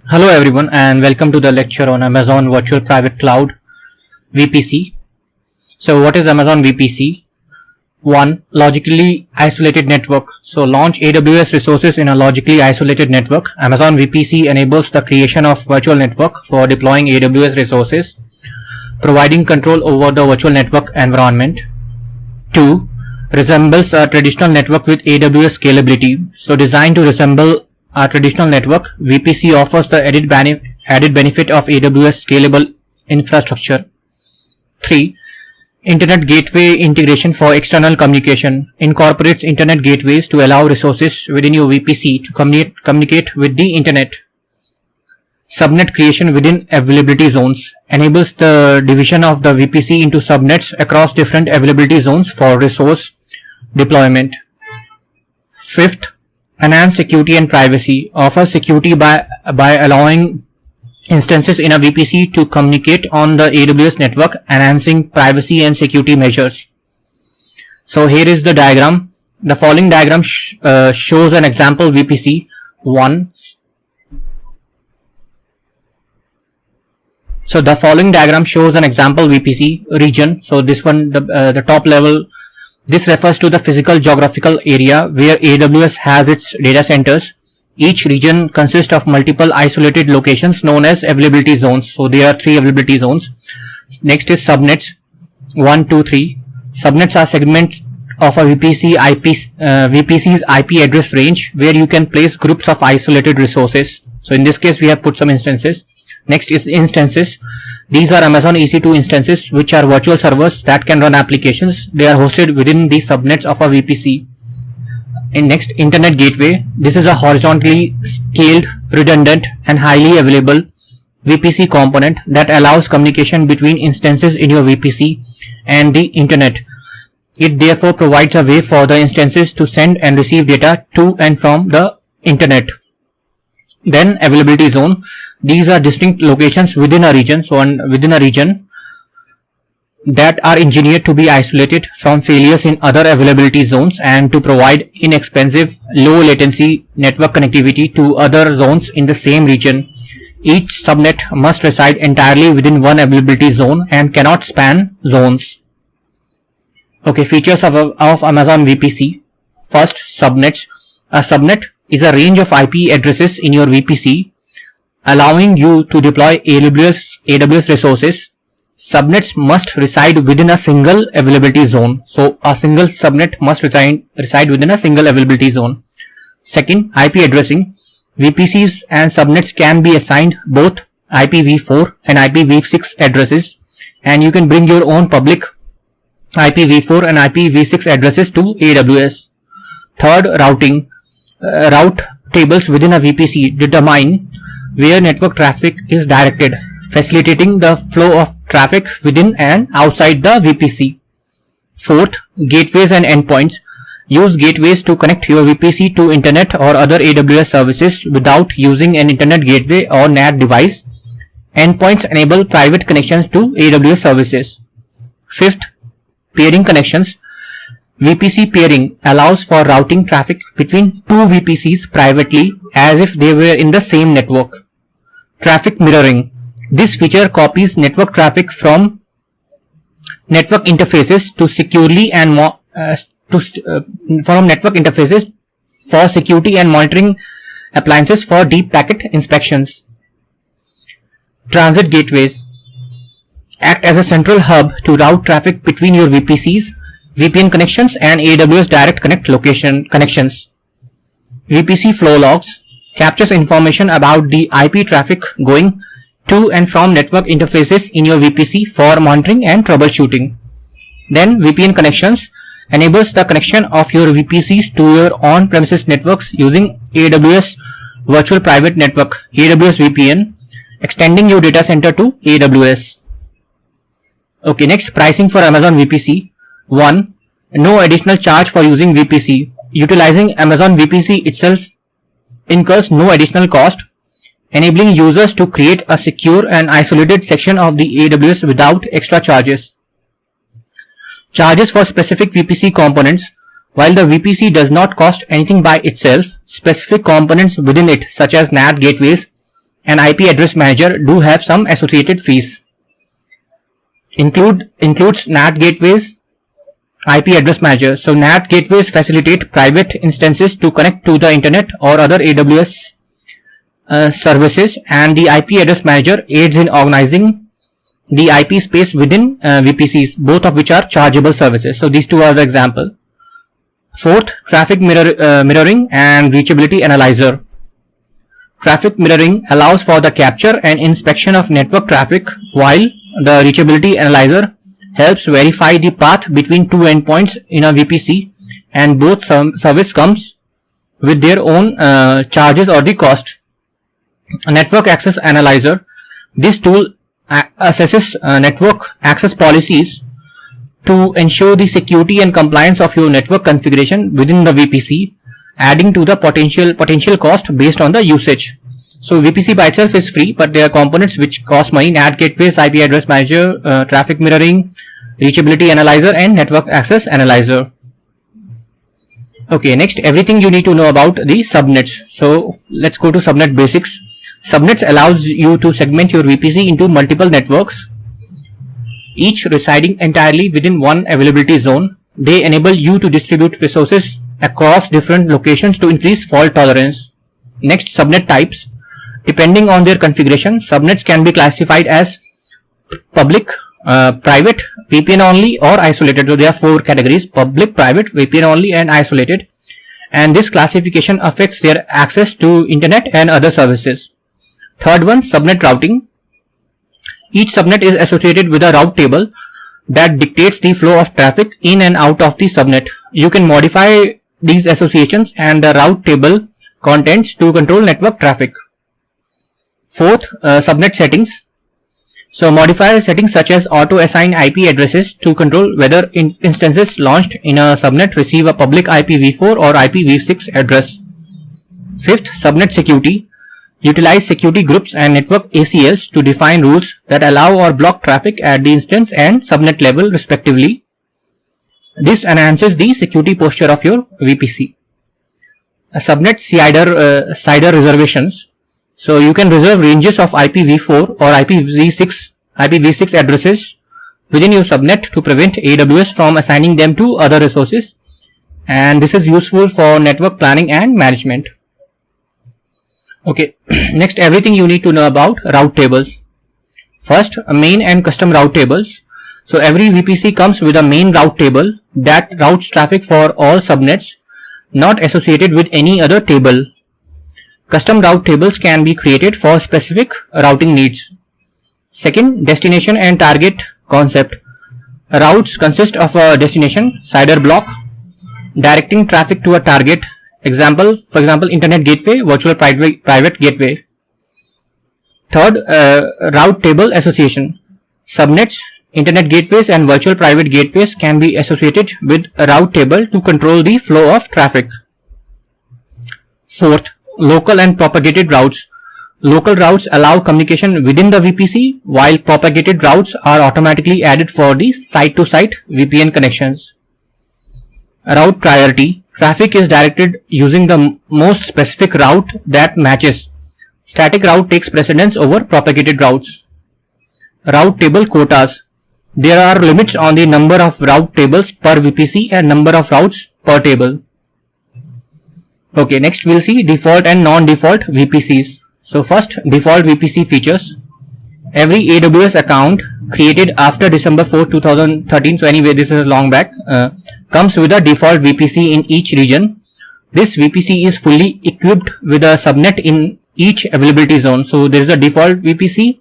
Hello everyone and welcome to the lecture on Amazon Virtual Private Cloud VPC. So what is Amazon VPC? 1. Logically isolated network. So launch AWS resources in a logically isolated network. Amazon VPC enables the creation of virtual network for deploying AWS resources, providing control over the virtual network environment. 2. Resembles a traditional network with AWS scalability. So designed to resemble a traditional network, VPC offers the added benefit of AWS scalable infrastructure. 3. Internet gateway integration for external communication. Incorporates internet gateways to allow resources within your VPC to communicate with the internet. Subnet creation within availability zones. Enables the division of the VPC into subnets across different availability zones for resource deployment. 5th, enhance security and privacy. Offers security by allowing instances in a VPC to communicate on the AWS network, enhancing privacy and security measures. So here is the diagram. The following diagram shows an example VPC 1. So the following diagram shows an example VPC region. So this one, the top level, this refers to the physical geographical area where AWS has its data centers. Each region consists of multiple isolated locations known as availability zones. So there are 3 availability zones. Next is subnets 1, 2, 3. Subnets are segments of a VPC's IP address range where you can place groups of isolated resources. So in this case we have put some instances. Next is instances. These are Amazon EC2 instances, which are virtual servers that can run applications. They are hosted within the subnets of a VPC. And next, internet gateway. This is a horizontally scaled, redundant, and highly available VPC component that allows communication between instances in your VPC and the internet. It therefore provides a way for the instances to send and receive data to and from the internet. Then availability zone. These are distinct locations within a region. So within a region that are engineered to be isolated from failures in other availability zones and to provide inexpensive, low latency network connectivity to other zones in the same region. Each subnet must reside entirely within one availability zone and cannot span zones. Okay, features of Amazon VPC. First, subnets. A subnet is a range of IP addresses in your VPC, allowing you to deploy AWS resources. Subnets must reside within a single availability zone. So a single subnet must reside within a single availability zone. Second, IP addressing. VPCs and subnets can be assigned both IPv4 and IPv6 addresses, and you can bring your own public IPv4 and IPv6 addresses to AWS. Third, routing. Route tables within a VPC determine where network traffic is directed, facilitating the flow of traffic within and outside the VPC. Fourth, gateways and endpoints. Use gateways to connect your VPC to internet or other AWS services without using an internet gateway or NAT device. Endpoints enable private connections to AWS services. Fifth, peering connections. VPC peering allows for routing traffic between two VPCs privately as if they were in the same network. Traffic mirroring. This feature copies network traffic from network interfaces to securely and from network interfaces for security and monitoring appliances for deep packet inspections. Transit gateways act as a central hub to route traffic between your VPCs, VPN connections, and AWS Direct Connect location connections. VPC flow logs captures information about the IP traffic going to and from network interfaces in your VPC for monitoring and troubleshooting. Then VPN connections enables the connection of your VPCs to your on-premises networks using AWS Virtual Private Network (AWS VPN), extending your data center to AWS. Okay, next, pricing for Amazon VPC. 1. No additional charge for using VPC. Utilizing Amazon VPC itself incurs no additional cost, enabling users to create a secure and isolated section of the AWS without extra charges. Charges for specific VPC components. While the VPC does not cost anything by itself, specific components within it, such as NAT gateways, and IP address manager do have some associated fees. Includes NAT gateways, IP address manager. So NAT gateways facilitate private instances to connect to the internet or other AWS services, and the IP address manager aids in organizing the IP space within VPCs, both of which are chargeable services. So these two are the example. Fourth, traffic mirroring and reachability analyzer. Traffic mirroring allows for the capture and inspection of network traffic, while the reachability analyzer helps verify the path between two endpoints in a VPC, and both service comes with their own charges or the cost. A network access analyzer. This tool assesses network access policies to ensure the security and compliance of your network configuration within the VPC, adding to the potential cost based on the usage. So VPC by itself is free, but there are components which cost money: NAT gateways, IP address manager, traffic mirroring, reachability analyzer, and network access analyzer. Okay, next, everything you need to know about the subnets. So let's go to subnet basics. Subnets allows you to segment your VPC into multiple networks, each residing entirely within one availability zone. They enable you to distribute resources across different locations to increase fault tolerance. Next, subnet types. Depending on their configuration, subnets can be classified as public, private, VPN only, or isolated. So there are four categories: public, private, VPN only, and isolated. And this classification affects their access to internet and other services. Third one, subnet routing. Each subnet is associated with a route table that dictates the flow of traffic in and out of the subnet. You can modify these associations and the route table contents to control network traffic. Fourth, subnet settings. So modify settings such as auto assign IP addresses to control whether instances launched in a subnet receive a public IPv4 or IPv6 address. Fifth, subnet security. Utilize security groups and network ACLs to define rules that allow or block traffic at the instance and subnet level respectively. This enhances the security posture of your VPC. Subnet CIDR reservations. So you can reserve ranges of IPv4 or IPv6 addresses within your subnet to prevent AWS from assigning them to other resources, and this is useful for network planning and management. Okay, next, everything you need to know about route tables. First, main and custom route tables. So every VPC comes with a main route table that routes traffic for all subnets not associated with any other table. Custom route tables can be created for specific routing needs. Second, destination and target concept. Routes consist of a destination, CIDR block, directing traffic to a target. For example, internet gateway, virtual private gateway. Third, route table association. Subnets, internet gateways, and virtual private gateways can be associated with a route table to control the flow of traffic. Fourth, local and propagated routes. Local routes allow communication within the VPC, while propagated routes are automatically added for the site-to-site VPN connections. Route priority. Traffic is directed using the most specific route that matches. Static route takes precedence over propagated routes. Route table quotas. There are limits on the number of route tables per VPC and number of routes per table. Okay, next we'll see default and non-default VPCs. So first, default VPC features. Every AWS account created after December 4, 2013, so anyway this is long back, comes with a default VPC in each region. This VPC is fully equipped with a subnet in each availability zone. So there is a default VPC,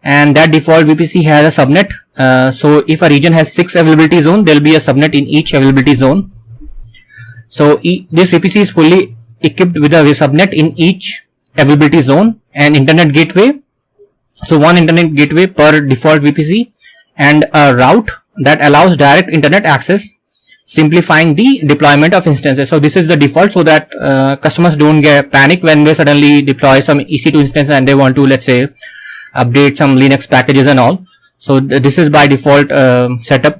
and that default VPC has a subnet. So if a region has 6 availability zones, there will be a subnet in each availability zone. So this VPC is fully equipped with a subnet in each availability zone and internet gateway. So one internet gateway per default VPC and a route that allows direct internet access, simplifying the deployment of instances. So this is the default, so that customers don't get panic when they suddenly deploy some EC2 instance and they want to, let's say, update some Linux packages and all. So this is by default setup.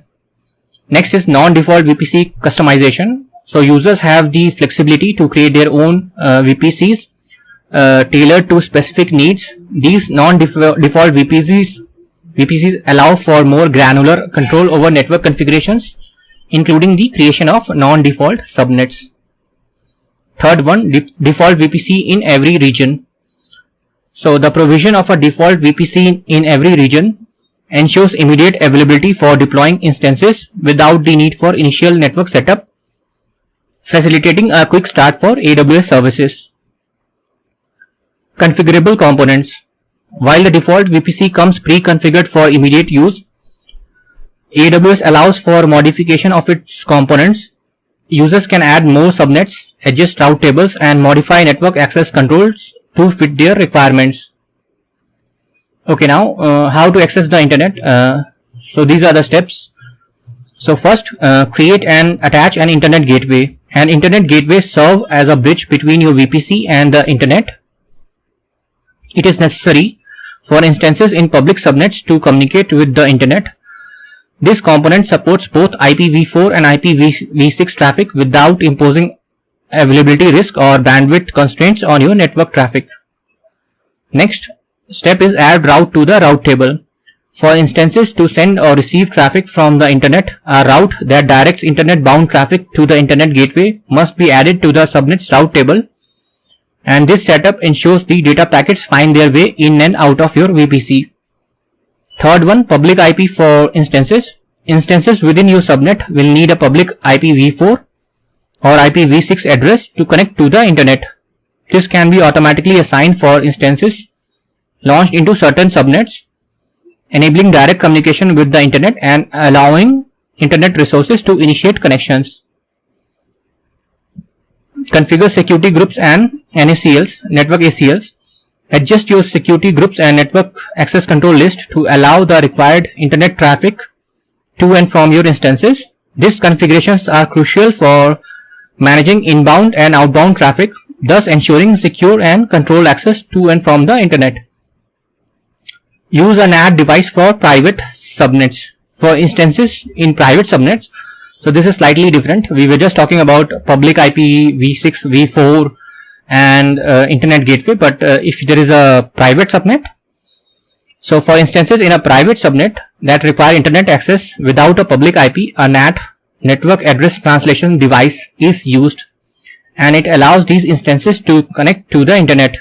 Next is non-default VPC customization. So users have the flexibility to create their own VPCs tailored to specific needs. These non-default VPCs allow for more granular control over network configurations, including the creation of non-default subnets. Third one, default VPC in every region. So the provision of a default VPC in every region ensures immediate availability for deploying instances without the need for initial network setup, facilitating a quick start for AWS services. Configurable components. While the default VPC comes pre-configured for immediate use, AWS allows for modification of its components. Users can add more subnets, adjust route tables, and modify network access controls to fit their requirements. Okay, now how to access the internet. So these are the steps. So first, create and attach an internet gateway. An internet gateway serves as a bridge between your VPC and the internet. It is necessary for instances in public subnets to communicate with the internet. This component supports both IPv4 and IPv6 traffic without imposing availability risk or bandwidth constraints on your network traffic. Next step is add route to the route table. For instances to send or receive traffic from the internet, a route that directs internet bound traffic to the internet gateway must be added to the subnet's route table, and this setup ensures the data packets find their way in and out of your VPC. Third one, public IP for instances. Instances within your subnet will need a public IPv4 or IPv6 address to connect to the internet. This can be automatically assigned for instances launched into certain subnets, enabling direct communication with the internet and allowing internet resources to initiate connections. Configure security groups and NACLs, network ACLs. Adjust your security groups and network access control list to allow the required internet traffic to and from your instances. These configurations are crucial for managing inbound and outbound traffic, thus ensuring secure and controlled access to and from the internet. Use a NAT device for private subnets. For instances in private subnets, so this is slightly different. We were just talking about public IP v6, v4 and internet gateway, but if there is a private subnet, so for instances in a private subnet that require internet access without a public IP, a NAT, network address translation device, is used, and it allows these instances to connect to the internet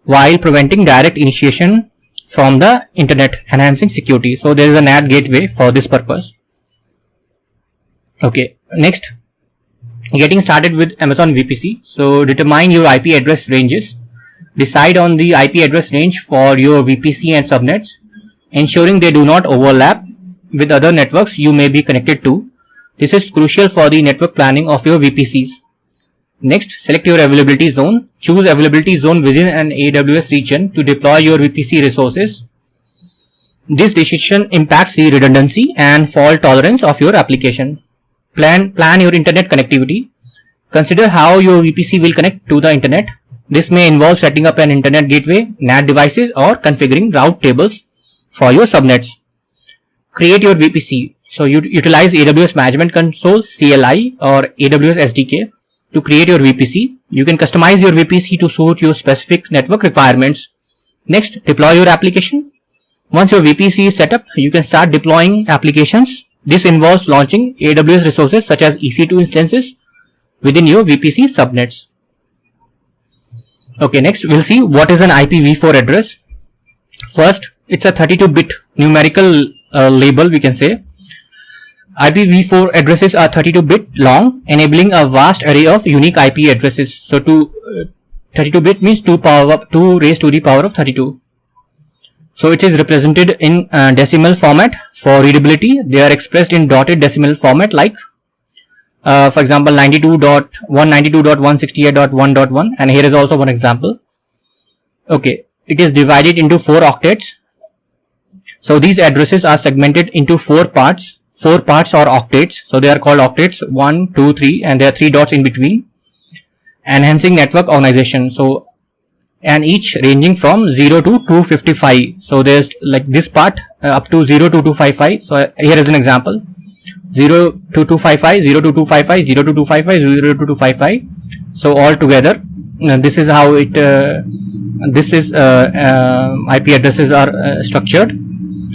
while preventing direct initiation from the internet, enhancing security. So there is a NAT gateway for this purpose. Okay, next, getting started with Amazon VPC. So determine your IP address ranges. Decide on the IP address range for your VPC and subnets, ensuring they do not overlap with other networks you may be connected to. This is crucial for the network planning of your VPCs. Next, select your availability zone. Choose availability zone within an AWS region to deploy your VPC resources. This decision impacts the redundancy and fault tolerance of your application. Plan your internet connectivity. Consider how your VPC will connect to the internet. This may involve setting up an internet gateway, NAT devices, or configuring route tables for your subnets. Create your VPC. So you utilize AWS Management Console, CLI, or AWS SDK to create your VPC. You can customize your VPC to suit your specific network requirements. Next, deploy your application. Once your VPC is set up, you can start deploying applications. This involves launching AWS resources such as EC2 instances within your VPC subnets. Okay, next we'll see what is an IPv4 address. First, it's a 32-bit numerical label, we can say. IPv4 addresses are 32-bit long, enabling a vast array of unique IP addresses. So 32-bit means 2 raised to the power of 32. So it is represented in decimal format for readability. They are expressed in dotted decimal format like, for example, 192.168.1.1, and here is also one example. Okay, it is divided into 4 octets. So these addresses are segmented into 4 parts. 4 parts are octets, so they are called octets 1, 2, 3, and there are 3 dots in between, enhancing network organization. So, and each ranging from 0 to 255. So there's like this part up to 0 to 255. So here is an example: 0 to 255, 0 to 255, 0 to 255, 0 to 255. So all together this is how it IP addresses are structured.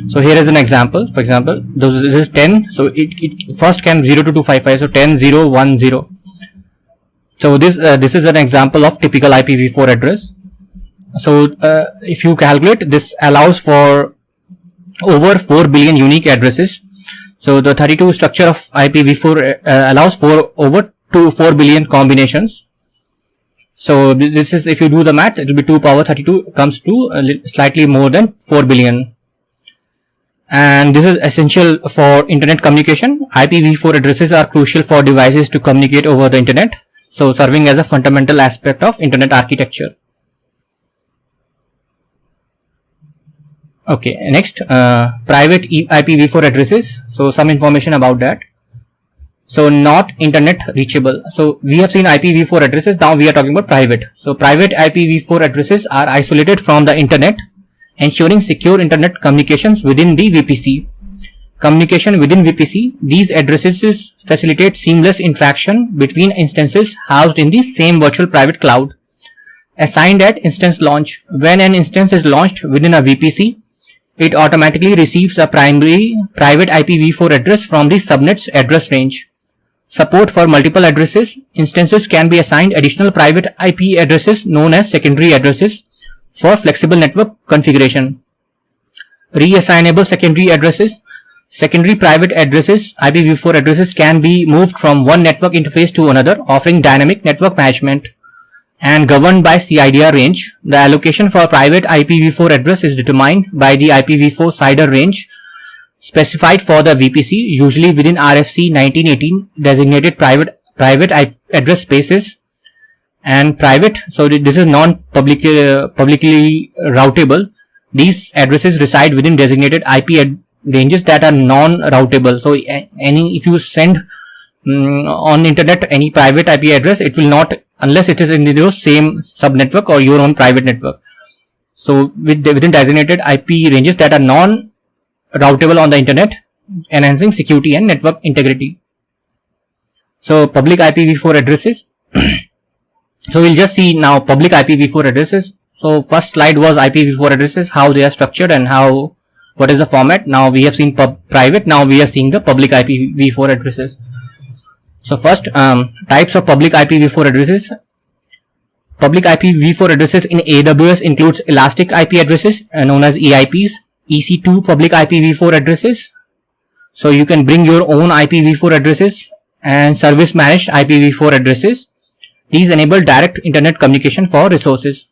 So here is an example. For example, this is 10. So it first can 0 to 255. So 10 0 1 0. So this is an example of typical IPv4 address. So if you calculate, this allows for over 4 billion unique addresses. So the 32 structure of IPv4 allows for over 4 billion combinations. So this is, if you do the math, it will be 2 power 32 comes to slightly more than 4 billion. And this is essential for internet communication. IPv4 addresses are crucial for devices to communicate over the internet, so serving as a fundamental aspect of internet architecture. Okay, next, private IPv4 addresses. So some information about that. So not internet reachable. So we have seen IPv4 addresses. Now we are talking about private. So private IPv4 addresses are isolated from the internet, ensuring secure internet communications within the VPC. Communication within VPC, these addresses facilitate seamless interaction between instances housed in the same virtual private cloud. Assigned at instance launch. When an instance is launched within a VPC, it automatically receives a primary private IPv4 address from the subnet's address range. Support for multiple addresses. Instances can be assigned additional private IP addresses known as secondary addresses for flexible network configuration. Reassignable secondary addresses. Secondary private addresses, IPv4 addresses, can be moved from one network interface to another, offering dynamic network management. And governed by CIDR range. The allocation for private IPv4 address is determined by the IPv4 CIDR range specified for the VPC, usually within RFC 1918 designated private address spaces. And private, so this is publicly routable. These addresses reside within designated IP ranges that are non-routable. So if you send on internet any private IP address, it will not, unless it is in the same subnetwork or your own private network. So within designated IP ranges that are non-routable on the internet, enhancing security and network integrity. So public IPv4 addresses. So we'll just see now public IPv4 addresses. So first slide was IPv4 addresses, how they are structured and what is the format. Now we have seen private. Now we are seeing the public IPv4 addresses. So first, types of public IPv4 addresses. Public IPv4 addresses in AWS includes elastic IP addresses known as EIPs, EC2 public IPv4 addresses. So you can bring your own IPv4 addresses, and service managed IPv4 addresses. These enable direct internet communication for resources.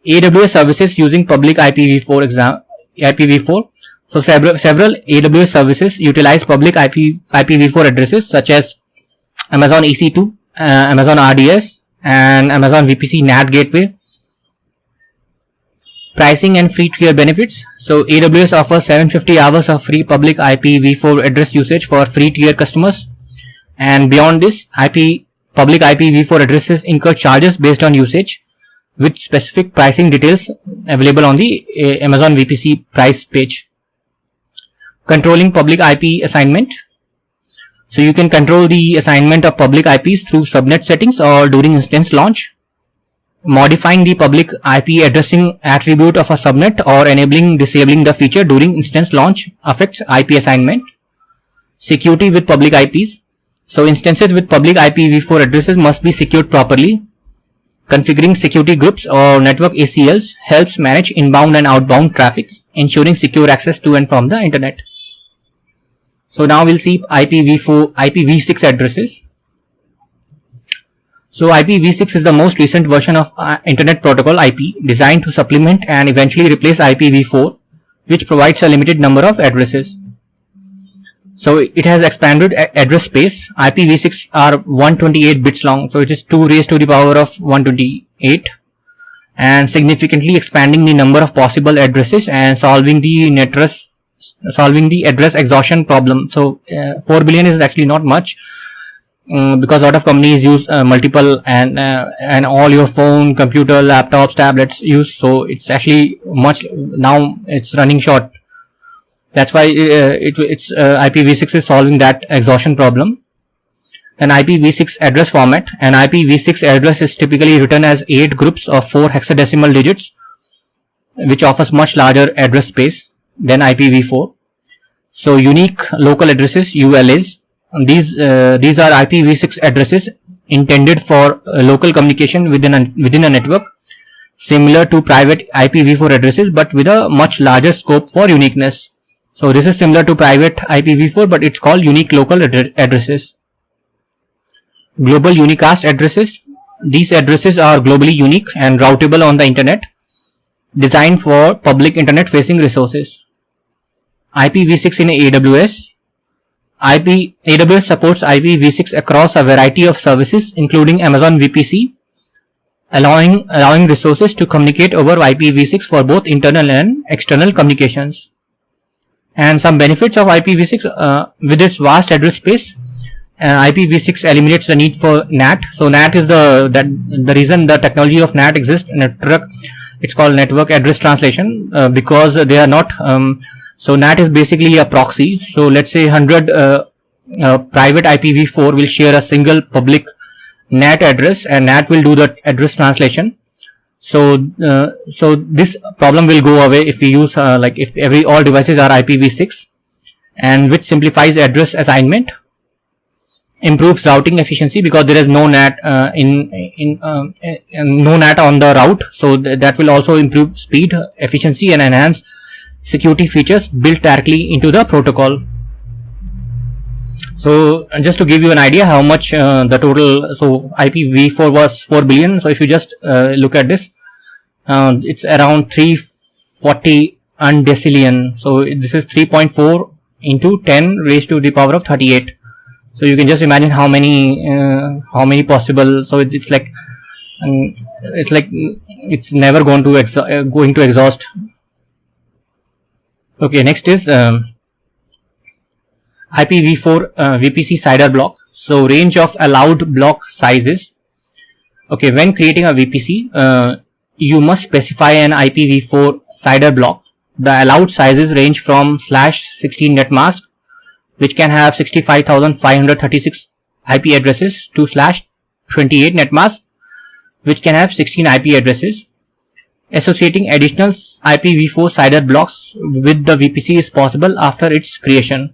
AWS services using public IPv4 IPv4. So several AWS services utilize public IPv4 addresses such as Amazon EC2, Amazon RDS, and Amazon VPC NAT gateway. Pricing and free tier benefits. So AWS offers 750 hours of free public IPv4 address usage for free tier customers, and beyond this, public IPv4 addresses incur charges based on usage, with specific pricing details available on the Amazon VPC price page. Controlling public IP assignment. So you can control the assignment of public IPs through subnet settings or during instance launch. Modifying the public IP addressing attribute of a subnet or disabling the feature during instance launch affects IP assignment. Security with public IPs. So instances with public IPv4 addresses must be secured properly. Configuring security groups or network ACLs helps manage inbound and outbound traffic, ensuring secure access to and from the internet. So now we'll see IPv6 addresses. So IPv6 is the most recent version of Internet Protocol IP, designed to supplement and eventually replace IPv4, which provides a limited number of addresses. So it has expanded address space. IPv6 are 128 bits long, so it is 2 raised to the power of 128, and significantly expanding the number of possible addresses and solving the address exhaustion problem. So 4 billion is actually not much, because a lot of companies use multiple and all your phone, computer, laptops, tablets use. So it's actually much, now it's running short. That's why IPv6 is solving that exhaustion problem. an IPv6 address format. An IPv6 address is typically written as 8 groups of 4 hexadecimal digits, which offers much larger address space than IPv4. So unique local addresses, ULAs, these are IPv6 addresses intended for local communication within a network, similar to private IPv4 addresses, but with a much larger scope for uniqueness. So this is similar to private IPv4, but it's called unique local addresses. Global unicast addresses. These addresses are globally unique and routable on the internet, designed for public internet facing resources. IPv6 in AWS. AWS supports IPv6 across a variety of services, including Amazon VPC, allowing resources to communicate over IPv6 for both internal and external communications. And some benefits of IPv6, with its vast address space, IPv6 eliminates the need for NAT. So NAT is the reason the technology of NAT exists. It's called network address translation, because they are not. So NAT is basically a proxy. So let's say 100 private IPv4 will share a single public NAT address, and NAT will do the address translation. So this problem will go away if we use if all devices are IPv6, and which simplifies address assignment, improves routing efficiency because there is no NAT no NAT on the route. So that will also improve speed, efficiency, and enhance security features built directly into the protocol. So just to give you an idea how much the total, so IPv4 was 4 billion. So if you just look at this, it's around 340 undecillion. So this is 3.4 into 10 raised to the power of 38. So you can just imagine how many possible. So it's like it's never going to exhaust. Okay, next is IPv4 VPC CIDR block. So range of allowed block sizes. Okay, when creating a VPC, you must specify an IPv4 CIDR block. The allowed sizes range from /16 netmask, which can have 65,536 IP addresses, to /28 netmask, which can have 16 IP addresses. Associating additional IPv4 CIDR blocks with the VPC is possible after its creation.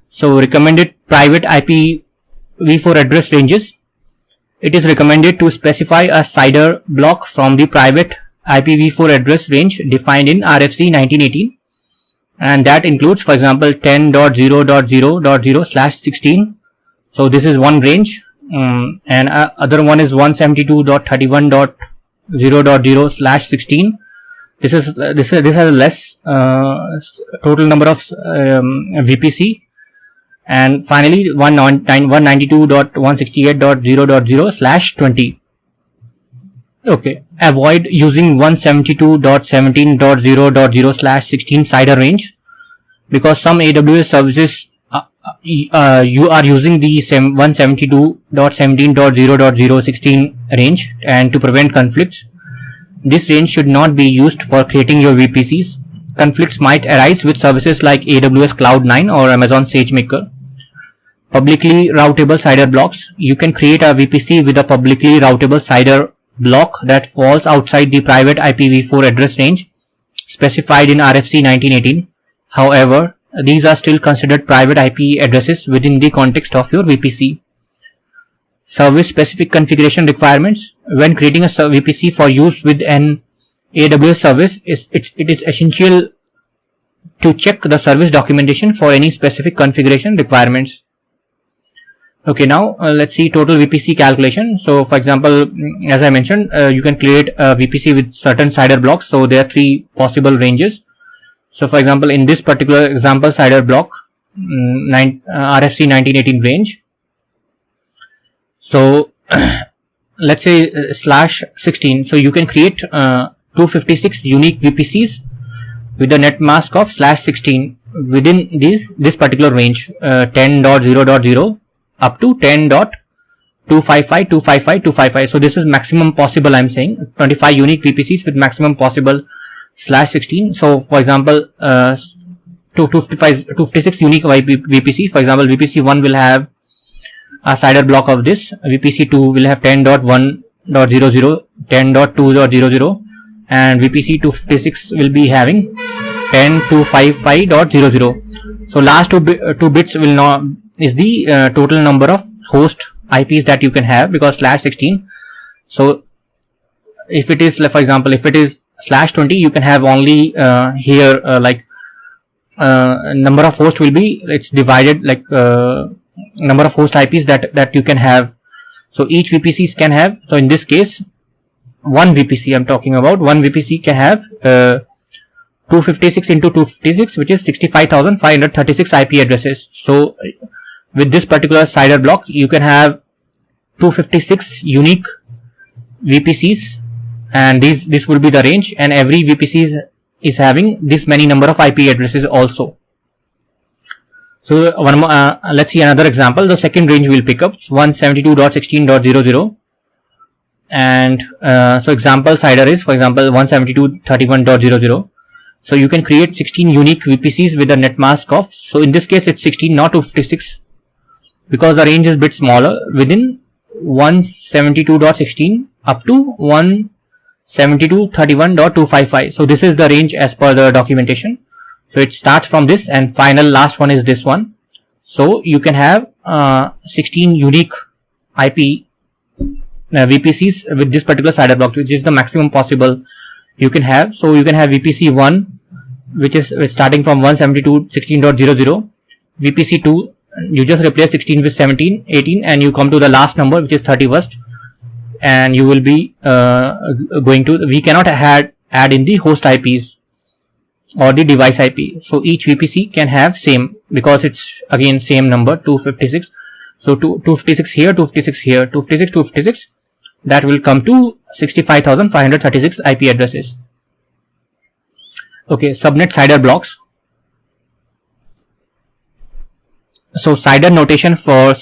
So recommended private IPv4 address ranges. It is recommended to specify a CIDR block from the private IPv4 address range defined in RFC 1918, and that includes, for example, 10.0.0.0/16. So this is one range, and other one is 172.31.0.0/16. This has a less total number of VPC. And finally 192.168.0.0/20. Okay, avoid using 172.17.0.0/16 CIDR range, because some AWS services you are using the 172.17.0.0/16 range, and to prevent conflicts, this range should not be used for creating your VPCs. Conflicts might arise with services like AWS Cloud9 or Amazon SageMaker. Publicly routable CIDR blocks. You can create a VPC with a publicly routable CIDR block that falls outside the private IPv4 address range specified in RFC 1918. However, these are still considered private IP addresses within the context of your VPC. Service specific configuration requirements. When creating a VPC for use with an AWS service, it is essential to check the service documentation for any specific configuration requirements. Okay, now let's see total VPC calculation. So for example, as I mentioned, you can create a VPC with certain CIDR blocks. So there are 3 possible ranges. So for example, in this particular example CIDR block, RFC 1918 range. So let's say /16. So you can create 256 unique VPCs with a net mask of /16 within this particular range, 10.0.0 up to 10.255.255.255. So this is maximum possible. I'm saying 25 unique VPCs with maximum possible /16. So for example, 256 unique VPC. For example, VPC 1 will have a CIDR block of this. VPC2 will have 10.1.00, 10.2.00, and VPC256 will be having 10.255.00. So last two bits will not is the total number of host IPs that you can have, because /16. So if it is, for example, if it is /20, you can have only here number of hosts will be, it's divided like number of host IPs that you can have. So each VPCs can have, so in this case one VPC I'm talking about, one VPC can have 256 into 256, which is 65,536 IP addresses. So with this particular CIDR block, you can have 256 unique VPCs, and this will be the range, and every VPC is having this many number of IP addresses also. So one more, let's see another example. The second range we'll pick up 172.16.00, and so example CIDR is, for example, 172.31.00. So you can create 16 unique VPCs with a net mask of, so in this case it's 16, not 256, because the range is a bit smaller, within 172.16 up to 172.31.255. So this is the range as per the documentation. So it starts from this, and final last one is this one. So you can have 16 unique IP VPCs with this particular CIDR block, which is the maximum possible you can have. So you can have VPC1, which is starting from 172.16.00, VPC2, you just replace 16 with 17, 18, and you come to the last number, which is 31st, and you will be going to, we cannot add in the host IPs or the device IP. So each VPC can have same, because it's again same number, 256. So 256 here, 256 here, 256, 256, that will come to 65,536 IP addresses. Okay, subnet CIDR blocks. So CIDR notation for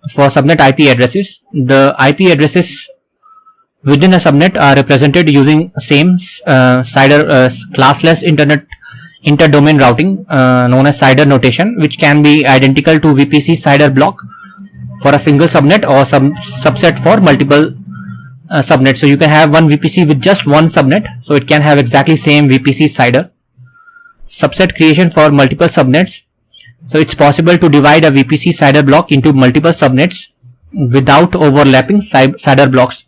subnet IP addresses. The IP addresses within a subnet are represented using same CIDR classless inter-domain routing known as CIDR notation, which can be identical to VPC CIDR block for a single subnet or subset for multiple subnets. So you can have one VPC with just one subnet, so it can have exactly same VPC CIDR. Subset creation for multiple subnets. So it's possible to divide a VPC CIDR block into multiple subnets without overlapping CIDR blocks.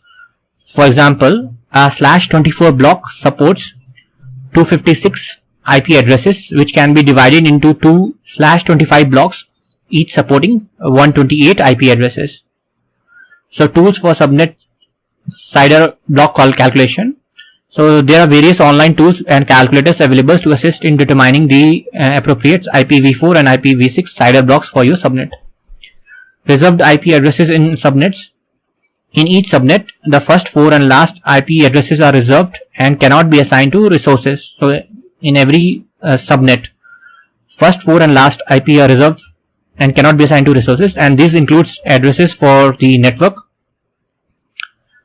For example, a /24 block supports 256 IP addresses, which can be divided into two /25 blocks, each supporting 128 IP addresses. So tools for subnet CIDR block calculation. So there are various online tools and calculators available to assist in determining the appropriate IPv4 and IPv6 CIDR blocks for your subnet. Reserved IP addresses in subnets. In each subnet, the first 4 and last IP addresses are reserved and cannot be assigned to resources. So in every subnet, first 4 and last IP are reserved and cannot be assigned to resources, and this includes addresses for the network,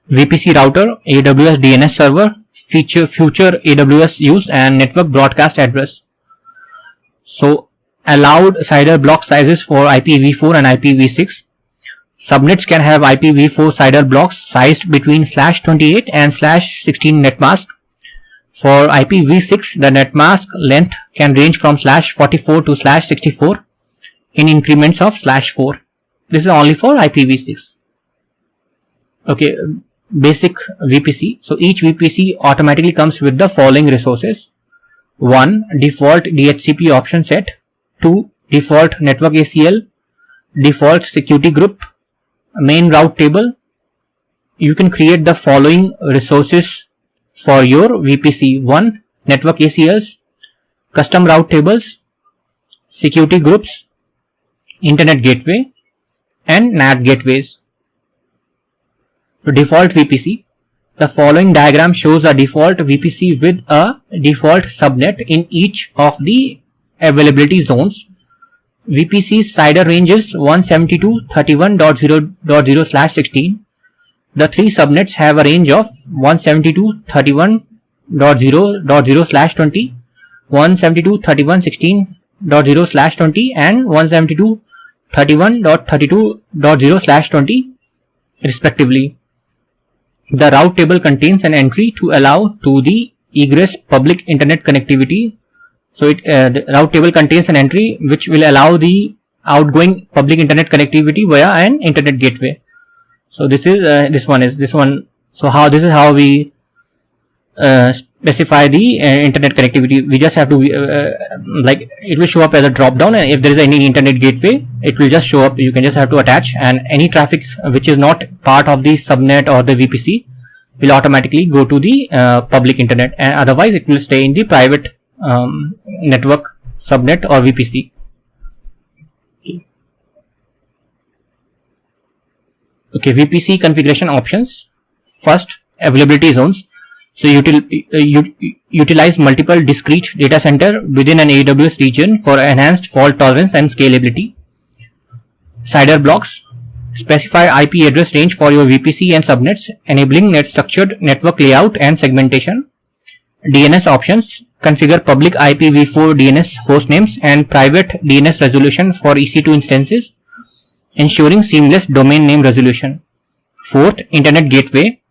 VPC router, AWS DNS server, future AWS use, and network broadcast address. So allowed CIDR block sizes for IPv4 and IPv6. Subnets can have IPv4 CIDR blocks sized between /28 and /16 netmask. For IPv6, the netmask length can range from /44 to /64 in increments of /4. This is only for IPv6. Okay, basic VPC. So each VPC automatically comes with the following resources: 1. Default DHCP option set. 2. Default network ACL, default security group, main route table. You can create the following resources for your VPC: 1. Network ACLs, custom route tables, security groups, internet gateway, and NAT gateways. So default VPC. The following diagram shows a default VPC with a default subnet in each of the availability zones. VPC's CIDR range is 172.31.0.0/16. The three subnets have a range of 172.31.0.0/20, 172.31.16.0/20, and 172 31.32.0/20 respectively. The route table contains an entry to allow to the egress public internet connectivity. So the route table contains an entry which will allow the outgoing public internet connectivity via an internet gateway. So this is this one. So this is how we specify the internet connectivity. We just have to like it will show up as a drop down, and if there is any internet gateway, it will just show up. You can just have to attach, and any traffic which is not part of the subnet or the VPC will automatically go to the public internet, and otherwise it will stay in the private network, subnet or VPC. Okay, VPC configuration options. First, availability zones. So utilize multiple discrete data center within an AWS region for enhanced fault tolerance and scalability. CIDR blocks. Specify IP address range for your VPC and subnets, enabling net structured network layout and segmentation. DNS options. Configure public IPv4 DNS host names and private DNS resolution for EC2 instances, ensuring seamless domain name resolution. Fourth, internet gateway.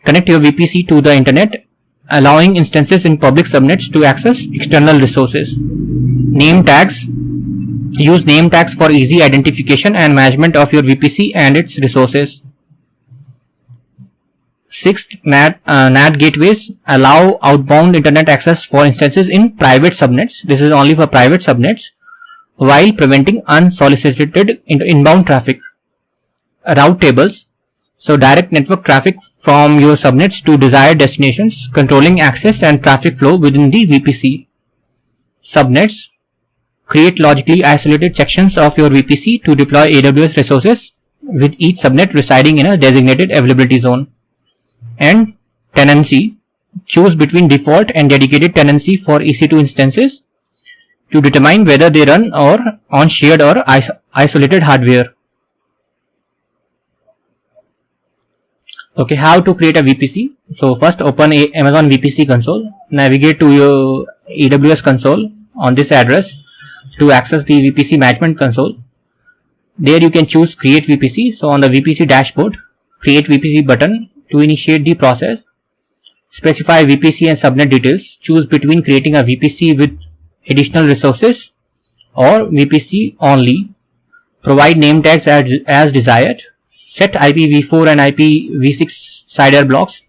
Connect your VPC to the internet, allowing instances in public subnets to access external resources. Name tags. Use name tags for easy identification and management of your VPC and its resources. Sixth, NAT gateways allow outbound internet access for instances in private subnets. This is only for private subnets, while preventing unsolicited inbound traffic. Route tables. So direct network traffic from your subnets to desired destinations, controlling access and traffic flow within the VPC. Subnets. Create logically isolated sections of your VPC to deploy AWS resources, with each subnet residing in a designated availability zone. And tenancy. Choose between default and dedicated tenancy for EC2 instances to determine whether they run or on shared or isolated hardware. Okay, how to create a VPC? So first open Amazon VPC console, navigate to your AWS console on this address to access the VPC management console. There you can choose create VPC. So on the VPC dashboard, create VPC button to initiate the process. Specify VPC and subnet details. Choose between creating a VPC with additional resources or VPC only. Provide name tags as desired. Set IPv4 and IPv6 CIDR blocks.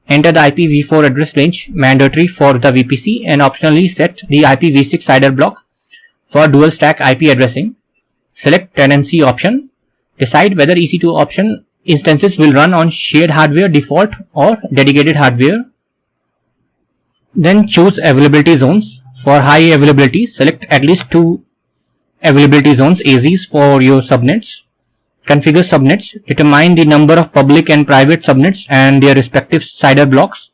Enter the IPv4 address range mandatory for the VPC and optionally set the IPv6 CIDR block for dual stack IP addressing. Select tenancy option. Decide whether EC2 option instances will run on shared hardware default or dedicated hardware. Then choose availability zones. For high availability, select at least 2 availability zones AZs for your subnets. Configure subnets. Determine the number of public and private subnets and their respective CIDR blocks.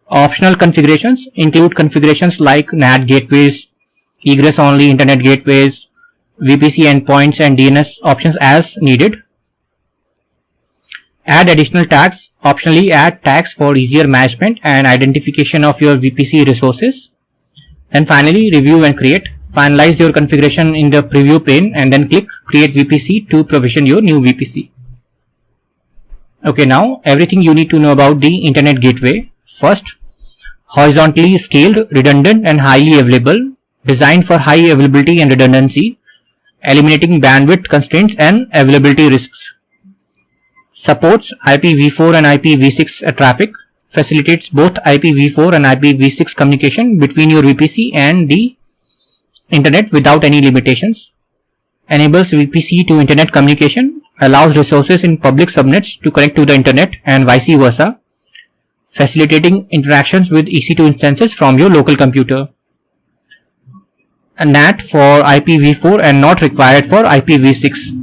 Optional configurations include configurations like NAT gateways, egress only internet gateways, VPC endpoints and DNS options as needed. Add additional tags. Optionally add tags for easier management and identification of your VPC resources. And finally, review and create. Finalize your configuration in the preview pane and then click create VPC to provision your new VPC. Okay, now everything you need to know about the internet gateway. First, horizontally scaled, redundant and highly available, designed for high availability and redundancy, eliminating bandwidth constraints and availability risks. Supports IPv4 and IPv6 traffic, facilitates both IPv4 and IPv6 communication between your VPC and the internet without any limitations, enables VPC to internet communication, allows resources in public subnets to connect to the internet and vice versa, facilitating interactions with EC2 instances from your local computer. A NAT for IPv4 and not required for IPv6.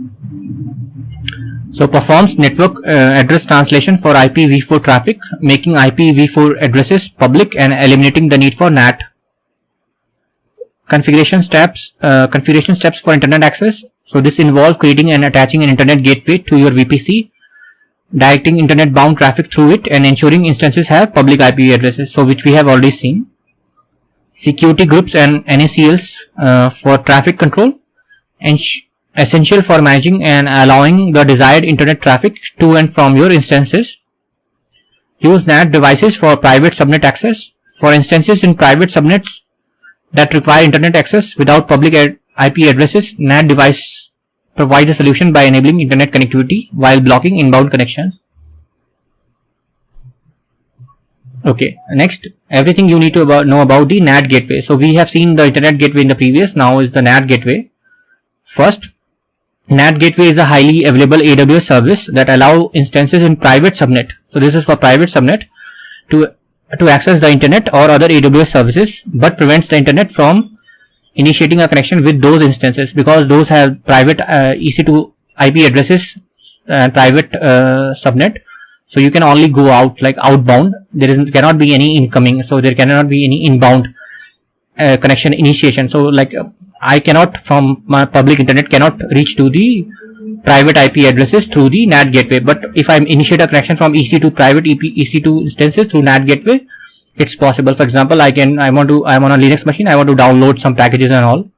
So performs network address translation for IPv4 traffic, making IPv4 addresses public and eliminating the need for NAT. Configuration steps for internet access. So this involves creating and attaching an internet gateway to your VPC, directing internet bound traffic through it and ensuring instances have public IP addresses, so which we have already seen. Security groups and NACLs for traffic control, essential for managing and allowing the desired internet traffic to and from your instances. Use NAT devices for private subnet access. For instances in private subnets that require internet access without public IP addresses, NAT device provides a solution by enabling internet connectivity while blocking inbound connections. Okay, next, everything you need to know about the NAT gateway. So we have seen the internet gateway in the previous, now is the NAT gateway. First, NAT gateway is a highly available AWS service that allow instances in private subnet. So this is for private subnet to access the internet or other AWS services, but prevents the internet from initiating a connection with those instances because those have private EC2 IP addresses and private subnet. So you can only go out like outbound. Cannot be any incoming. So there cannot be any inbound connection initiation. So like I cannot from my public internet cannot reach to the private IP addresses through the NAT gateway. But if I initiate a connection from EC2 private EC2 instances through NAT gateway, it's possible. For example, I'm on a Linux machine. I want to download some packages and all.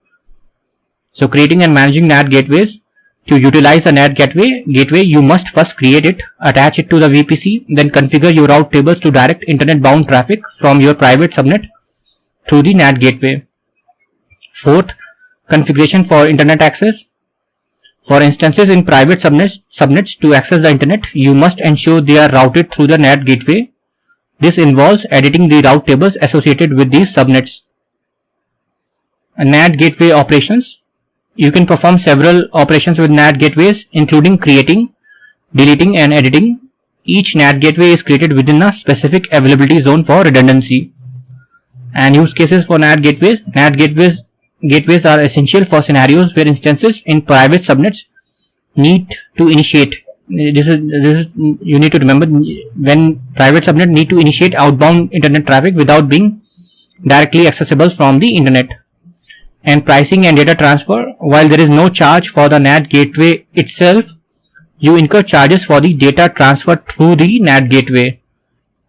So creating and managing NAT gateways. To utilize a NAT gateway, you must first create it, attach it to the VPC, then configure your route tables to direct internet bound traffic from your private subnet through the NAT gateway. Fourth, configuration for internet access. For instances in private subnets to access the internet, you must ensure they are routed through the NAT gateway. This involves editing the route tables associated with these subnets. NAT gateway operations. You can perform several operations with NAT gateways, including creating, deleting, and editing. Each NAT gateway is created within a specific availability zone for redundancy. And use cases for NAT gateways. NAT gateways are essential for scenarios where instances in private subnets need to initiate. This is you need to remember, when private subnet need to initiate outbound internet traffic without being directly accessible from the internet. And pricing and data transfer. While there is no charge for the NAT gateway itself, you incur charges for the data transfer through the NAT gateway.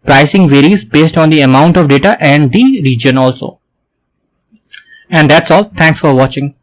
Pricing varies based on the amount of data and the region also. And that's all. Thanks for watching.